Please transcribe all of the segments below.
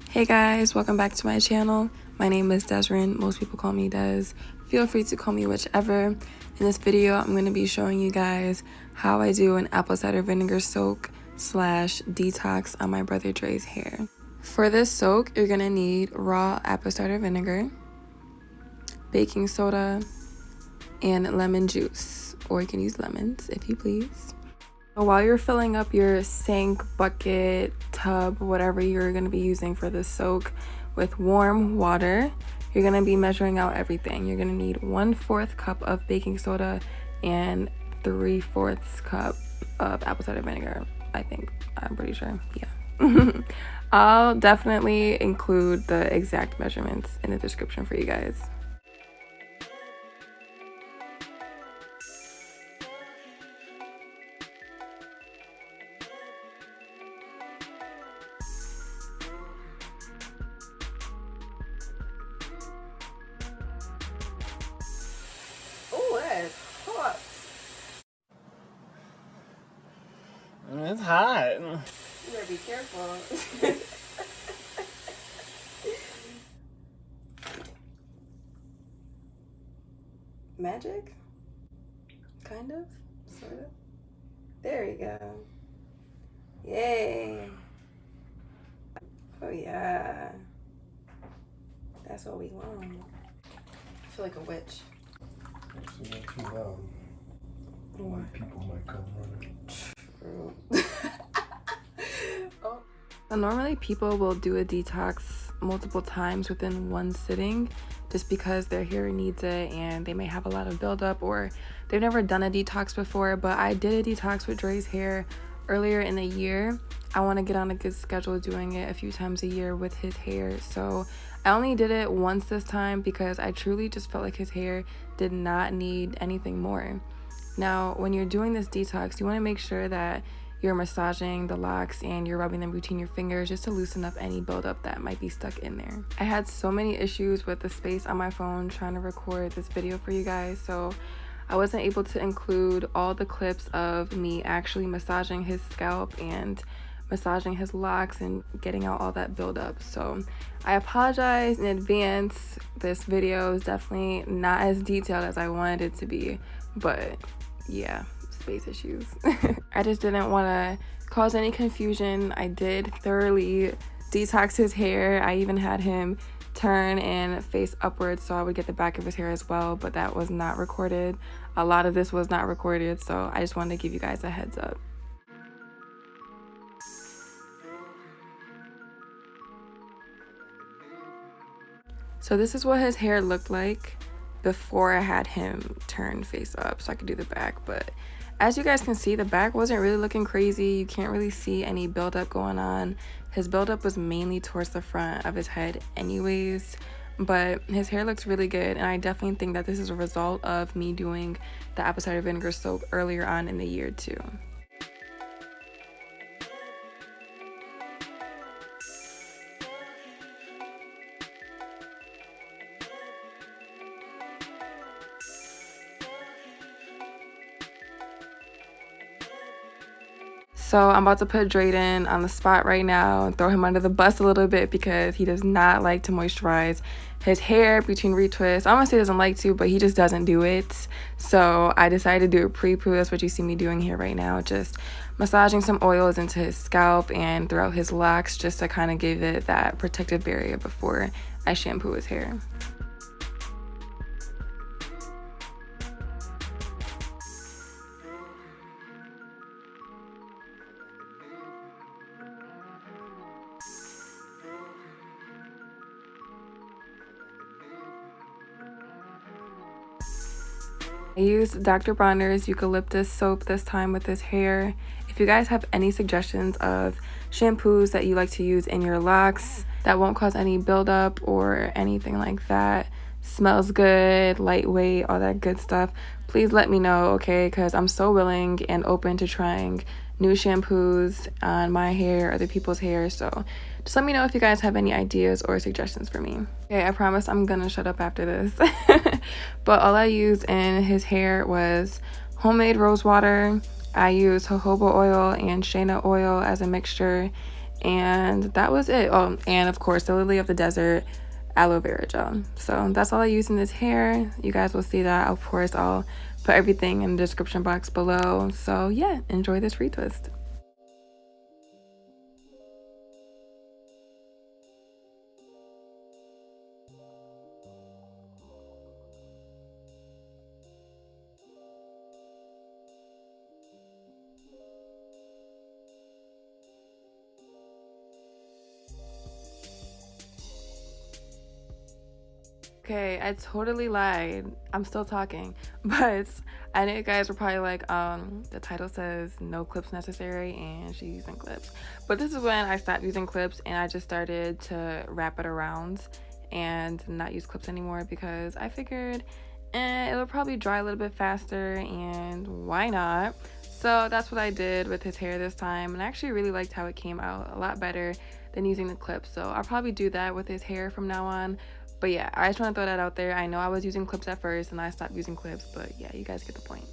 Hey guys, welcome back to my channel. My name is DESZREN. Most people call me Des. Feel free to call me whichever. In this video, I'm going to be showing you guys how I do an apple cider vinegar soak / detox on my brother Dray's hair. For this soak, you're going to need raw apple cider vinegar, baking soda, and lemon juice, or you can use lemons if you please. While you're filling up your sink, bucket, tub, whatever you're going to be using for this soak with warm water, you're going to be measuring out everything. You're going to need 1/4 cup of baking soda and 3/4 cup of apple cider vinegar. I'm pretty sure, yeah. I'll definitely include the exact measurements in the description for you guys. It's hot. You better be careful. Magic? Kind of? Sort of? There you go. Yay. Oh yeah. That's what we want. I feel like a witch. Actually, not too loud. White people might come running. True. Oh. So normally people will do a detox multiple times within one sitting just because their hair needs it and they may have a lot of buildup or they've never done a detox before. But I did a detox with Dray's hair earlier in the year. I want to get on a good schedule doing it a few times a year with his hair. So I only did it once this time because I truly just felt like his hair did not need anything more. Now, when you're doing this detox, you want to make sure that you're massaging the locks and you're rubbing them between your fingers just to loosen up any buildup that might be stuck in there. I had so many issues with the space on my phone trying to record this video for you guys, so I wasn't able to include all the clips of me actually massaging his scalp and massaging his locks and getting out all that buildup. So I apologize in advance. This video is definitely not as detailed as I wanted it to be, but yeah, space issues. I just didn't want to cause any confusion. I did thoroughly detox his hair. I even had him turn and face upwards so I would get the back of his hair as well, but that was not recorded. A lot of this was not recorded, so I just wanted to give you guys a heads up. So this is what his hair looked like before I had him turn face up so I could do the back. But as you guys can see, the back wasn't really looking crazy. You can't really see any buildup going on. His buildup was mainly towards the front of his head anyways, but his hair looks really good, and I definitely think that this is a result of me doing the apple cider vinegar soak earlier on in the year too. So I'm about to put Drayden on the spot right now and throw him under the bus a little bit because he does not like to moisturize his hair between retwists. I don't want to say he doesn't like to, but he just doesn't do it. So I decided to do a pre-poo. That's what you see me doing here right now. Just massaging some oils into his scalp and throughout his locks just to kind of give it that protective barrier before I shampoo his hair. I used Dr. Bronner's eucalyptus soap this time with his hair. If you guys have any suggestions of shampoos that you like to use in your locks that won't cause any buildup or anything like that, smells good, lightweight, all that good stuff, please let me know, okay? Because I'm so willing and open to trying new shampoos on my hair, other people's hair, so just let me know if you guys have any ideas or suggestions for me. Okay, I promise I'm gonna shut up after this. But all I used in his hair was homemade rose water. I used jojoba oil and shea nut oil as a mixture, And that was it. Oh, and of course the Lily of the Desert aloe vera gel. So that's all I use in this hair. You guys will see that. Of course, I'll put everything in the description box below. So yeah, enjoy this retwist. Okay, I totally lied. I'm still talking. But I know you guys were probably like, the title says no clips necessary and she's using clips. But this is when I stopped using clips and I just started to wrap it around and not use clips anymore because I figured it'll probably dry a little bit faster and why not? So that's what I did with his hair this time, and I actually really liked how it came out a lot better than using the clips. So I'll probably do that with his hair from now on. But yeah, I just want to throw that out there. I know I was using clips at first and I stopped using clips, but yeah, you guys get the point.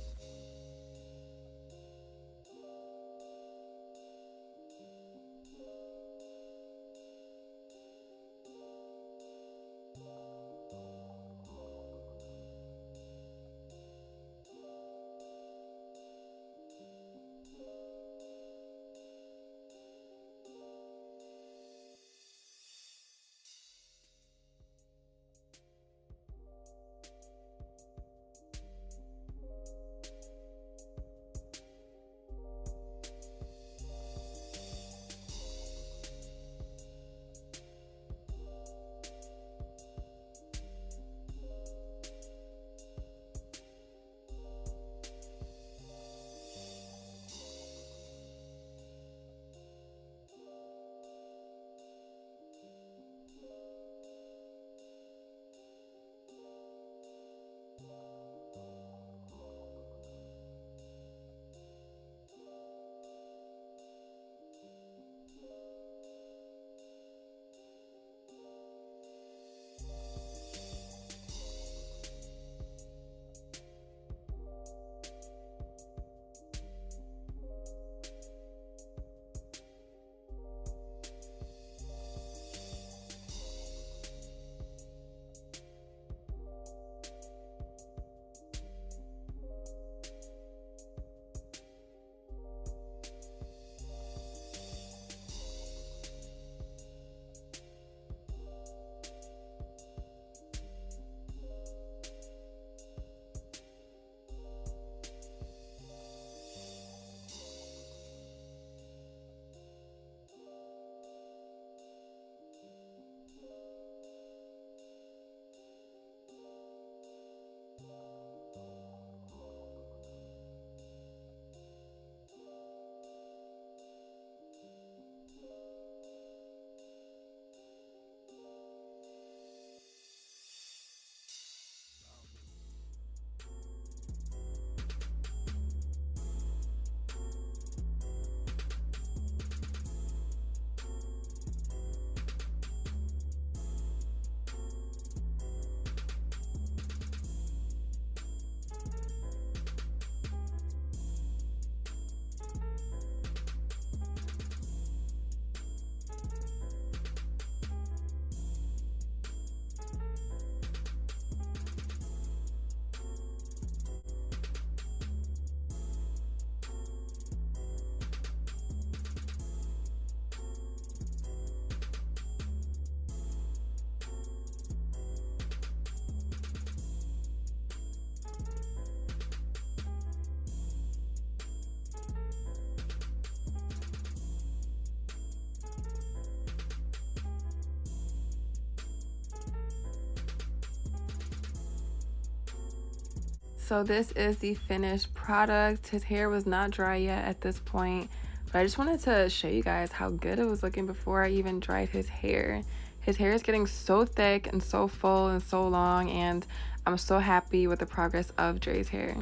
So this is the finished product. His hair was not dry yet at this point, but I just wanted to show you guys how good it was looking before I even dried his hair. His hair is getting so thick and so full and so long, and I'm so happy with the progress of Dray's hair.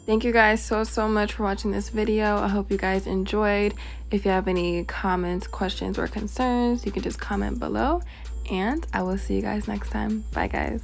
Thank you guys so much for watching this video. I hope you guys enjoyed. If you have any comments, questions, or concerns, you can just comment below, and I will see you guys next time. Bye guys.